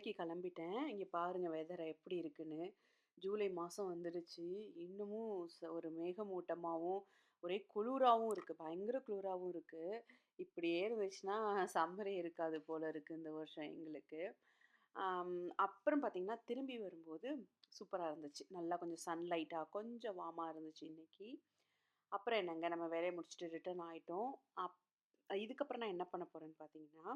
வேலைக்கு கிளம்பிட்டேன். இங்க பாருங்க வெதர் எப்படி இருக்குன்னு. ஜூலை மாசம் வந்துடுச்சு. இன்னமும் ஒரு மேகமூட்டமாவும், ஒரே குளிராவும் இருக்கு. பயங்கர குளிராவும் இருக்கு. இப்படியே இருந்துச்சுன்னா சம்மரே இருக்காது போல இருக்கு இந்த வருஷம் எங்களுக்கு. அப்புறம் பார்த்தீங்கன்னா, திரும்பி வரும்போது சூப்பரா இருந்துச்சு. நல்லா கொஞ்சம் சன்லைட்டா கொஞ்சம் வார்மா இருந்துச்சு இன்னைக்கு. அப்புறம் என்னங்க நம்ம வேலைய முடிச்சுட்டு ரிட்டர்ன் ஆயிட்டோம். அப் இதுக்கப்புறம் நான் என்ன பண்ண போறேன்னு பார்த்தீங்கன்னா,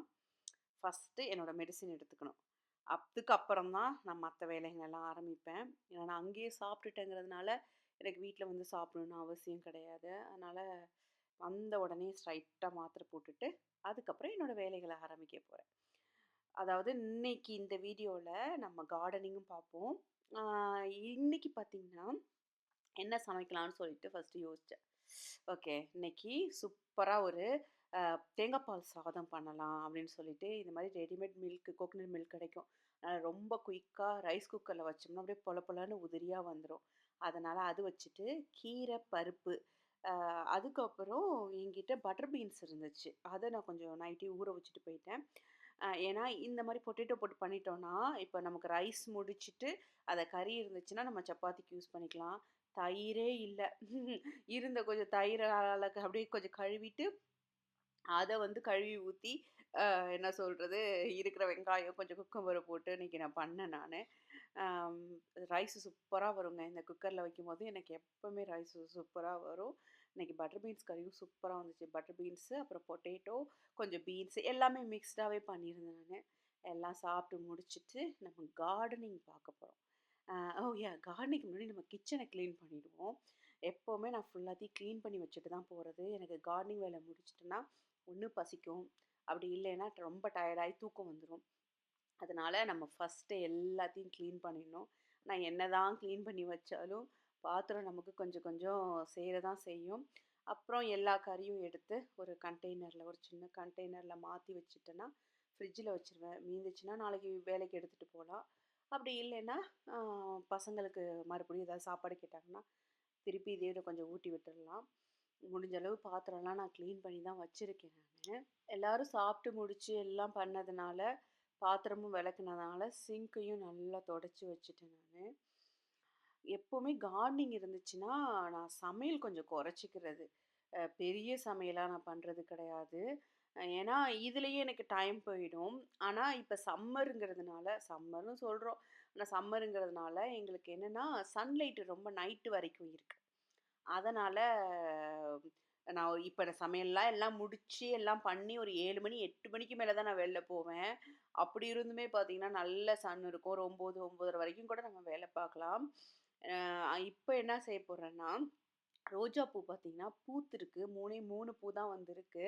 ஃபர்ஸ்ட்டு என்னோட மெடிசின் எடுத்துக்கணும். அதுக்கப்புறம் தான் நான் மத்த வேலைகளெல்லாம் ஆரம்பிப்பேன். ஏன்னா நான் அங்கேயே சாப்பிட்டுட்டேங்கிறதுனால, எனக்கு வீட்ல வந்து சாப்பிடணும்னு அவசியம் கிடையாது. அதனால வந்த உடனே ஸ்ட்ரைட்டா மாத்திரை போட்டுட்டு, அதுக்கப்புறம் என்னோட வேலைகள ஆரம்பிக்க போறேன். அதாவது இன்னைக்கு இந்த வீடியோல நம்ம கார்டனிங்கும் பார்ப்போம். ஆ இன்னைக்கு பார்த்தீங்கன்னா, என்ன சமைக்கலாம்னு சொல்லிட்டு ஃபர்ஸ்ட்டு யோசிச்சேன். ஓகே. இன்னைக்கு சூப்பரா ஒரு தேங்காய் பால் சாதம் பண்ணலாம் அப்படின்னு சொல்லிட்டு, இந்த மாரி ரெடிமேட் மில்க் கோகனட் மில்க் கிடைக்கும். ரொம்ப குயிக்கா ரைஸ் குக்கர்ல வச்சோம்னா, அப்படியே பொல பொலன்னு உதிரியா வந்துரும். அதனால அது வச்சுட்டு, கீரை, பருப்பு அதுக்கப்புறம் என்கிட்ட பட்டர் பீன்ஸ் இருந்துச்சு. அத நான் கொஞ்சம் நைட்டே ஊற வச்சுட்டு போயிட்டேன். ஏன்னா இந்த மாரி பொட்டேட்டோ போட்டு பண்ணிட்டோம்னா, இப்ப நமக்கு ரைஸ் முடிச்சுட்டு, அத கறி இருந்துச்சுன்னா, நம்ம சப்பாத்திக்கு யூஸ் பண்ணிக்கலாம். தயிரே இல்ல. இருந்த கொஞ்சம் தயிரால அப்படியே கொஞ்சம் கழுவிட்டு அத வந்து கழுவி ஊத்தி, என்ன சொல்றது, இருக்கிற வெங்காயம், கொஞ்சம் குக்கும்பர போட்டு இன்னைக்கு நான் பண்ணேன் நானு. அம் ரைஸ் சூப்பரா வருங்க. இந்த குக்கர்ல வைக்கும்போது எனக்கு எப்பவுமே ரைஸ் சூப்பரா வரும். இன்னைக்கு பட்டர் பீன்ஸ் கறியும் சூப்பரா வந்துச்சு. பட்டர் பீன்ஸு, அப்புறம் பொட்டேட்டோ, கொஞ்சம் பீன்ஸ் எல்லாமே மிக்ஸ்டாவே பண்ணியிருந்தேன் நானு. எல்லாம் சாப்பிட்டு முடிச்சுட்டு, நம்ம கார்டனிங் பார்க்க போறோம். அ ஓ யா கார்டனிங்க்கு முன்னாடி நம்ம கிச்சன கிளீன் பண்ணிடுவோம். எப்பவுமே நான் ஃபுல்லாத்தையும் கிளீன் பண்ணி வச்சுட்டு தான் போறது. எனக்கு கார்டனிங் வேலை முடிச்சுட்டேன்னா, ஒண்ணு பசிக்கும். அப்படி இல்லைன்னா ரொம்ப டயர்டாயி தூக்கம் வந்துரும். அதனால நம்ம ஃபர்ஸ்ட்டு எல்லாத்தையும் கிளீன் பண்ணிடணும். நான் என்னதான் கிளீன் பண்ணி வச்சாலும், பாத்திரம் நமக்கு கொஞ்சம் கொஞ்சம் சேர தான் செய்யும். அப்புறம் எல்லா கறியும் எடுத்து ஒரு கண்டெய்னர்ல ஒரு சின்ன கண்டெய்னர்ல மாத்தி வச்சுட்டேன்னா, ஃப்ரிட்ஜில வச்சுருவேன். மீந்துச்சுன்னா நாளைக்கு வேலைக்கு எடுத்துட்டு போலாம். அப்படி இல்லைன்னா, அ பசங்களுக்கு மறுபடியும் ஏதாவது சாப்பாடு கேட்டாங்கன்னா, திருப்பி இதே கொஞ்சம் ஊட்டி விட்டுறலாம். முடிஞ்ச அளவு பாத்திரம்லாம் நான் கிளீன் பண்ணி தான் வச்சிருக்கேன் நானு. எல்லாரும் சாப்பிட்டு முடிச்சு எல்லாம் பண்ணதுனால, பாத்திரமும் விளக்குனதுனால, சிங்க்கையும் நல்லா தொடச்சு வச்சுட்டேன் நானு. எப்பவுமே கார்டனிங் இருந்துச்சுன்னா, நான் சமையல் கொஞ்சம் குறைச்சிக்கிறது. பெரிய சமையலா நான் பண்றது கிடையாது. ஏன்னா, இதுலயே எனக்கு டைம் போயிடும். ஆனா, இப்ப சம்மர்ன்னு சொல்றோம். ஆனா சம்மருங்கிறதுனால எங்களுக்கு என்னன்னா, சன்லைட் ரொம்ப நைட் வரைக்கும் இருக்கு. அதனால நான் இப்ப சமையல்லாம் எல்லாம் முடிச்சு, எல்லாம் பண்ணி ஒரு 7 மணி, 8 மணிக்கு மேல தான் நான் வெளில போவேன். அப்படி இருந்துமே பார்த்தீங்கன்னா, நல்ல சன் இருக்கும். ஒரு 9, 9:30 வரைக்கும் கூட நம்ம வேலை பார்க்கலாம். இப்ப என்ன செய்ய போறேன்னா, ரோஜா பூ பார்த்தீங்கன்னா, பூத்திருக்கு. 3ஏ 3 பூ தான் வந்திருக்கு.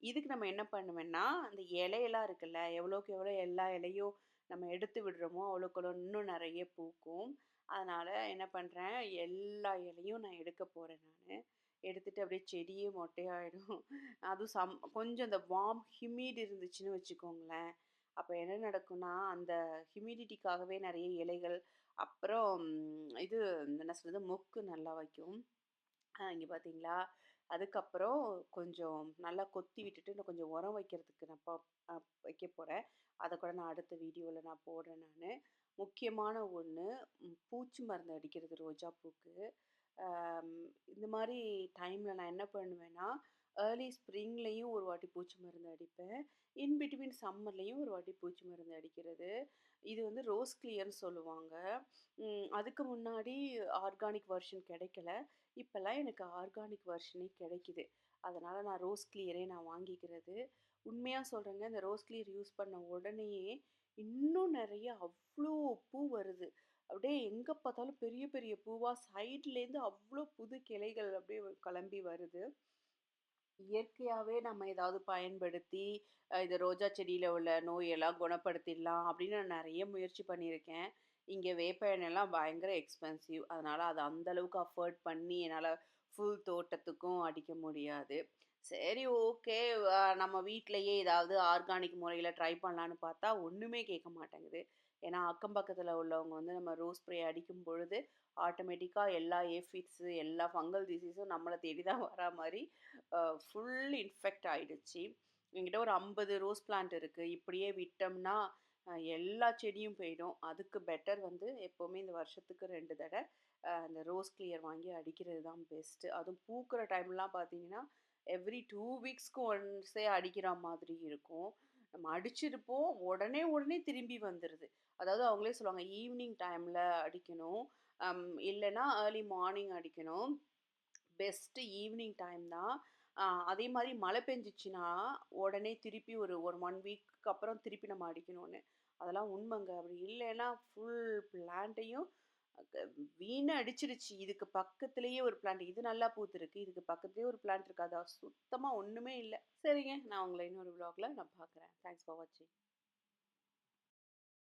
இதுக்கு நம்ம என்ன பண்ணுவேன்னா, அந்த இலையெல்லாம் இருக்குல்ல, எவ்வளோக்கு எவ்வளோ எல்லா இலையும் நம்ம எடுத்து விடுறோமோ, அவ்வளோக்கு அவ்வளோ இன்னும் நெறைய பூக்கும். அதனால என்ன பண்றேன், எல்லா இலையும் நான் எடுக்க போறேன் நானு. எடுத்துட்டு அப்படியே செடியே மொட்டையாயிடும். அதுவும் கொஞ்சம் இந்த வார்ம் ஹியூமிட் இருந்துச்சுன்னு வச்சுக்கோங்களேன், அப்ப என்ன நடக்கும்னா, அந்த ஹியூமிடிட்டிக்காகவே நெறைய இலைகள், அப்புறம் இது என்ன சொல்றது, மொக்கு நல்லா வைக்கும். இங்க பார்த்தீங்களா? அதுக்கப்புறம் கொஞ்சம் நல்லா கொத்தி விட்டுட்டு, இன்னும் கொஞ்சம் உரம் வைக்கிறதுக்கு நான் அ வைக்க போறேன். அத கூட நான் அடுத்த வீடியோல நான் போடுறேன் நானு. முக்கியமான ஒண்ணு, பூச்சி மருந்து அடிக்கிறது ரோஜா பூக்கு. அம் இந்த மாரி டைம்ல நான் என்ன பண்ணுவேன்னா, ஏர்லி ஸ்ப்ரிங்லயும் ஒரு வாட்டி பூச்சி மருந்து அடிப்பேன். இன் பிட்வீன் சம்மர்லயும் ஒரு வாட்டி பூச்சி மருந்து அடிக்கிறது. இது வந்து ரோஸ் கிளியர்ன்னு சொல்லுவாங்க. அதுக்கு முன்னாடி ஆர்கானிக் வெர்ஷன் கிடைக்கல. இப்பலாம் எனக்கு ஆர்கானிக் வெர்ஷனே கிடைக்குது. அதனால நான் ரோஸ் கிளியரே நான் வாங்கிக்கிறது. உண்மையா சொல்றேங்க, இந்த ரோஸ் கிளியர் யூஸ் பண்ண உடனேயே, இன்னும் நெறைய அவ்ளோ பூ வருது. அப்படியே எங்க பார்த்தாலும் பெரிய பெரிய பூவா சைட்லேருந்து அவ்ளோ புது கிளைகள் அப்படியே கிளம்பி வருது. இயற்கையாவே நம்ம ஏதாவது பயன்படுத்தி, இந்த ரோஜா செடியில உள்ள நோயெல்லாம் குணப்படுத்திடலாம் அப்படின்னு நான் நெறைய முயற்சி பண்ணியிருக்கேன். இங்க வேப்ப எண்ணெய்லாம் பயங்கர எக்ஸ்பென்சிவ். அதனால அத அந்த அளவுக்கு அஃபோர்ட் பண்ணி என்னால ஃபுல் தோட்டத்துக்கும் அடிக்க முடியாது. சரி ஓகே. நம்ம வீட்லயே ஏதாவது ஆர்கானிக் முறையில ட்ரை பண்ணலான்னு பார்த்தா, ஒண்ணுமே கேட்க மாட்டேங்குது. ஏன்னா அக்கம் பக்கத்துல உள்ளவங்க வந்து நம்ம ரோஸ் ஸ்ப்ரே அடிக்கும் பொழுது, ஆட்டோமேட்டிக்கா எல்லா ஏஃபிட்ஸு, எல்லா ஃபங்கல் டிசீஸும் நம்மள தேடி தான் வரா மாரி ஃபுல் இன்ஃபெக்ட் ஆயிடுச்சு. என்கிட்ட ஒரு 50 ரோஸ் பிளான்ட் இருக்கு. இப்படியே விட்டோம்னா, எல்லா செடியும் போயிடும். அதுக்கு பெட்டர் வந்து எப்பவுமே இந்த வருஷத்துக்கு 2 தடவ அந்த ரோஸ் கிளியர் வாங்கி அடிக்கிறது தான் பெஸ்ட்டு. அதுவும் பூக்கிற டைம்லாம் பார்த்தீங்கன்னா, எவ்ரி 2 வீக்ஸ்க்கு ஒன்ஸே அடிக்கிற மாதிரி இருக்கும். நம்ம அடிச்சிருப்போம். உடனே உடனே திரும்பி வந்துருது. அதாவது அவங்களே சொல்லுவாங்க, ஈவினிங் டைம்ல அடிக்கணும். இல்லன்னா ஏர்லி மார்னிங் அடிக்கணும். பெஸ்ட்டு ஈவினிங் டைம் தான். அ அதே மாரி மழை பெஞ்சுச்சுன்னா, உடனே திருப்பி ஒரு 1 வீக்கு அப்புறம் திருப்பி நம்ம அடிக்கணும்னு. அதெல்லாம் உண்மைங்க. அப்படி இல்லைன்னா ஃபுல் பிளான்ட்டையும் வீணடிச்சிருச்சு. இதுக்கு பக்கத்திலேயே ஒரு பிளான்ட் இது நல்லா பூத்திருக்கு. இதுக்கு பக்கத்திலேயே ஒரு பிளான்ட் இருக்கு. அது சுத்தமா ஒண்ணுமே இல்ல. சரிங்க. நான் உங்கள இன்னொரு விளாக்ல நான் பார்க்குறேன். தேங்க்ஸ் ஃபார் வாட்சிங்.